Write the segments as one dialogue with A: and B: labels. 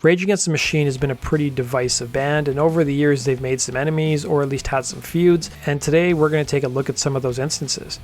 A: Rage Against the Machine has been a pretty divisive band, and over the years they've made some enemies, or at least had some feuds, and today we're going to take a look at some of those instances.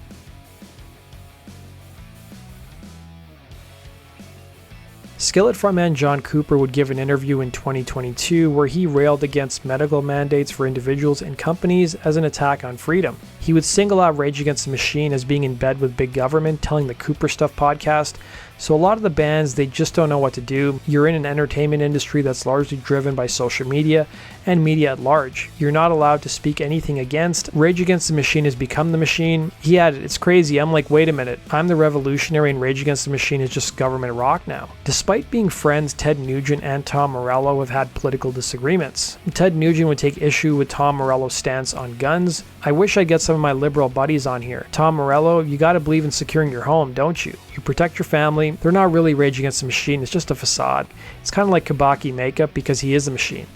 A: Skillet frontman John Cooper would give an interview in 2022 where he railed against medical mandates for individuals and companies as an attack on freedom. He would single out Rage Against the Machine as being in bed with big government, telling the Cooper Stuff podcast. So a lot of the bands, they just don't know what to do. You're in an entertainment industry that's largely driven by social media and media at large. You're not allowed to speak anything against. Rage Against the Machine has become the machine. He added, "It's crazy. I'm like, wait a minute. I'm the revolutionary and Rage Against the Machine is just government rock now." Despite being friends, Ted Nugent and Tom Morello have had political disagreements. Ted Nugent would take issue with Tom Morello's stance on guns. "I wish I'd get some of my liberal buddies on here. Tom Morello, you gotta believe in securing your home, don't you? You protect your family. They're not really Rage Against the Machine, it's just a facade. It's kind of like Kabaki makeup because he is the machine.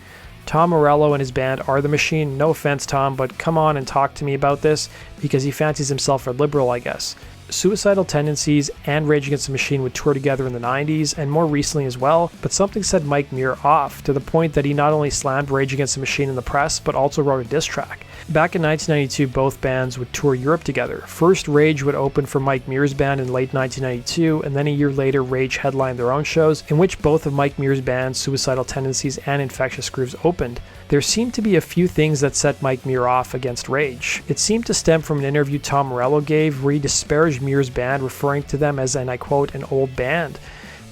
A: Tom Morello and his band are the machine. No offense, Tom, but come on and talk to me about this because he fancies himself a liberal, I guess." Suicidal Tendencies and Rage Against the Machine would tour together in the 90s and more recently as well, but something set Mike Muir off to the point that he not only slammed Rage Against the Machine in the press, but also wrote a diss track. Back in 1992, both bands would tour Europe together. First, Rage would open for Mike Muir's band in late 1992, and then a year later, Rage headlined their own shows, in which both of Mike Muir's bands, Suicidal Tendencies and Infectious Grooves, opened. There seemed to be a few things that set Mike Muir off against Rage. It seemed to stem from an interview Tom Morello gave where he disparaged Muir's band, referring to them as, and I quote, "an old band."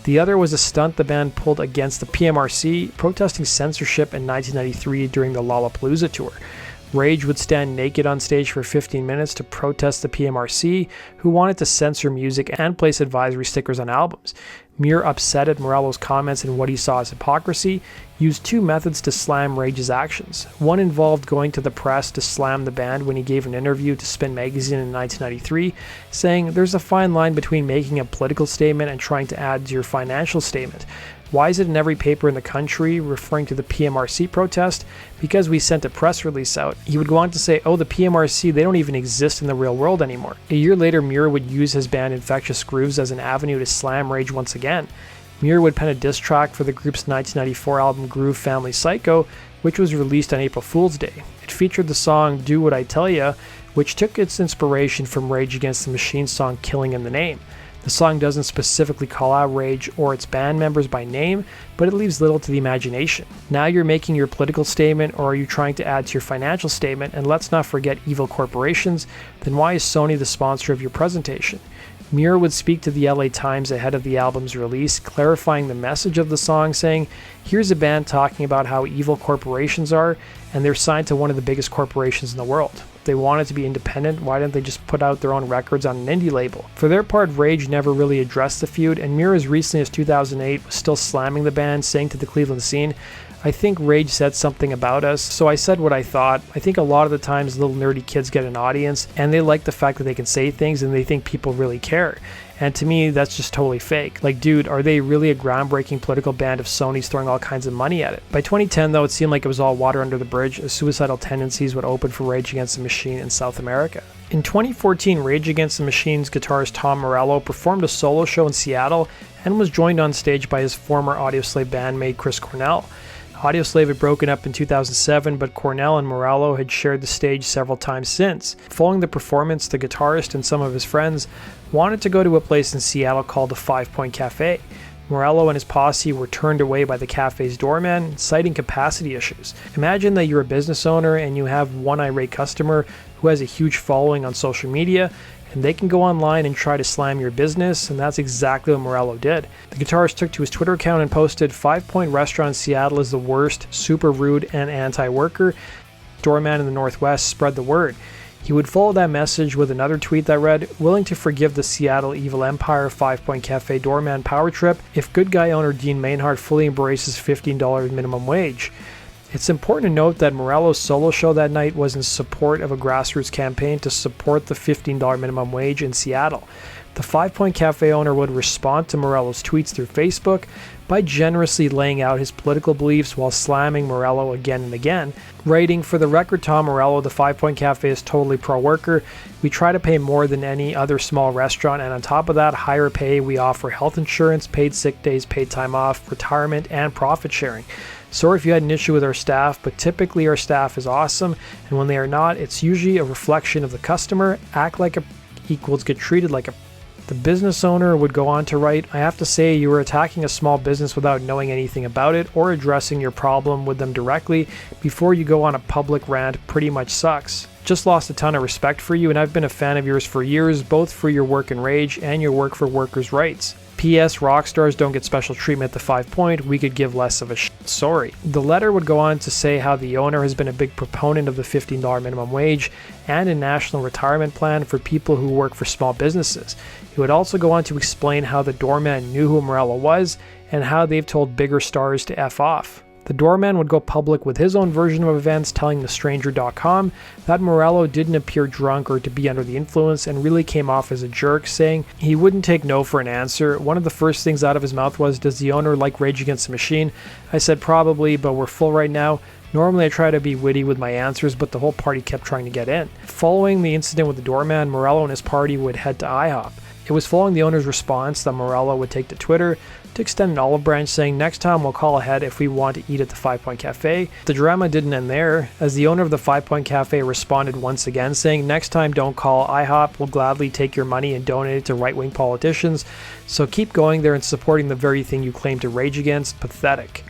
A: The other was a stunt the band pulled against the PMRC, protesting censorship in 1993 during the Lollapalooza tour. Rage would stand naked on stage for 15 minutes to protest the PMRC, who wanted to censor music and place advisory stickers on albums. Muir, upset at Morello's comments and what he saw as hypocrisy, used two methods to slam Rage's actions. One involved going to the press to slam the band when he gave an interview to Spin magazine in 1993, saying, "There's a fine line between making a political statement and trying to add to your financial statement. Why is it in every paper in the country?" referring to the PMRC protest, "because we sent a press release out." He would go on to say, "Oh, the PMRC, they don't even exist in the real world anymore." A year later, Muir would use his band Infectious Grooves as an avenue to slam Rage once again. Muir would pen a diss track for the group's 1994 album Groove Family Psycho, which was released on April Fool's Day. It featured the song Do What I Tell Ya, which took its inspiration from Rage Against the Machine's song Killing in the Name. The song doesn't specifically call out Rage or its band members by name, but it leaves little to the imagination. Now you're making your political statement, or are you trying to add to your financial statement? And let's not forget evil corporations. Then why is Sony the sponsor of your presentation? Muir would speak to the LA Times ahead of the album's release, clarifying the message of the song, saying, "Here's a band talking about how evil corporations are, and they're signed to one of the biggest corporations in the world. If they wanted to be independent, why didn't they just put out their own records on an indie label?" For their part, Rage never really addressed the feud, and Muir as recently as 2008 was still slamming the band, saying to the Cleveland scene, "I think Rage said something about us, so I said what I thought. I think a lot of the times little nerdy kids get an audience, and they like the fact that they can say things and they think people really care. And to me, that's just totally fake. Like, dude, are they really a groundbreaking political band if Sony's throwing all kinds of money at it?" By 2010, though, it seemed like it was all water under the bridge, as Suicidal Tendencies would open for Rage Against the Machine in South America. In 2014, Rage Against the Machine's guitarist Tom Morello performed a solo show in Seattle and was joined on stage by his former Audioslave bandmate Chris Cornell. Audioslave had broken up in 2007, but Cornell and Morello had shared the stage several times since. Following the performance, the guitarist and some of his friends wanted to go to a place in Seattle called the 5 Point Cafe. Morello and his posse were turned away by the cafe's doorman, citing capacity issues. Imagine that you're a business owner and you have one irate customer who has a huge following on social media, and they can go online and try to slam your business, and that's exactly what Morello did. The guitarist took to his Twitter account and posted, "5 Point Restaurant in Seattle is the worst, super rude and anti-worker. Doorman in the Northwest, spread the word." He would follow that message with another tweet that read, "Willing to forgive the Seattle evil empire 5 Point Cafe doorman power trip if good guy owner Dean Mainhardt fully embraces $15 minimum wage." It's important to note that Morello's solo show that night was in support of a grassroots campaign to support the $15 minimum wage in Seattle. The 5 Point Cafe owner would respond to Morello's tweets through Facebook by generously laying out his political beliefs while slamming Morello again and again, writing, "For the record, Tom Morello, the 5 Point Cafe is totally pro-worker. We try to pay more than any other small restaurant, and on top of that, higher pay. We offer health insurance, paid sick days, paid time off, retirement, and profit sharing. Sorry if you had an issue with our staff, but typically our staff is awesome, and when they are not, it's usually a reflection of the customer. Act like a equals, get treated like a..." The business owner would go on to write, "I have to say, you are attacking a small business without knowing anything about it or addressing your problem with them directly before you go on a public rant pretty much sucks. Just lost a ton of respect for you, and I've been a fan of yours for years, both for your work in Rage and your work for workers' rights. P.S. Rockstars don't get special treatment at the 5 Point. We could give less of a sorry." The letter would go on to say how the owner has been a big proponent of the $15 minimum wage and a national retirement plan for people who work for small businesses. He would also go on to explain how the doorman knew who Morello was and how they've told bigger stars to F off. The doorman would go public with his own version of events, telling thestranger.com that Morello didn't appear drunk or to be under the influence and really came off as a jerk, saying he wouldn't take no for an answer. One of the first things out of his mouth was, "Does the owner like Rage Against the Machine?" I said, "Probably, but we're full right now." Normally I try to be witty with my answers, but the whole party kept trying to get in. Following the incident with the doorman, Morello and his party would head to IHOP. It was following the owner's response that Morello would take to Twitter to extend an olive branch, saying, "Next time we'll call ahead if we want to eat at the 5 Point Cafe." The drama didn't end there, as the owner of the 5 Point Cafe responded once again, saying, "Next time don't call IHOP, we'll gladly take your money and donate it to right-wing politicians, so keep going there and supporting the very thing you claim to rage against. Pathetic."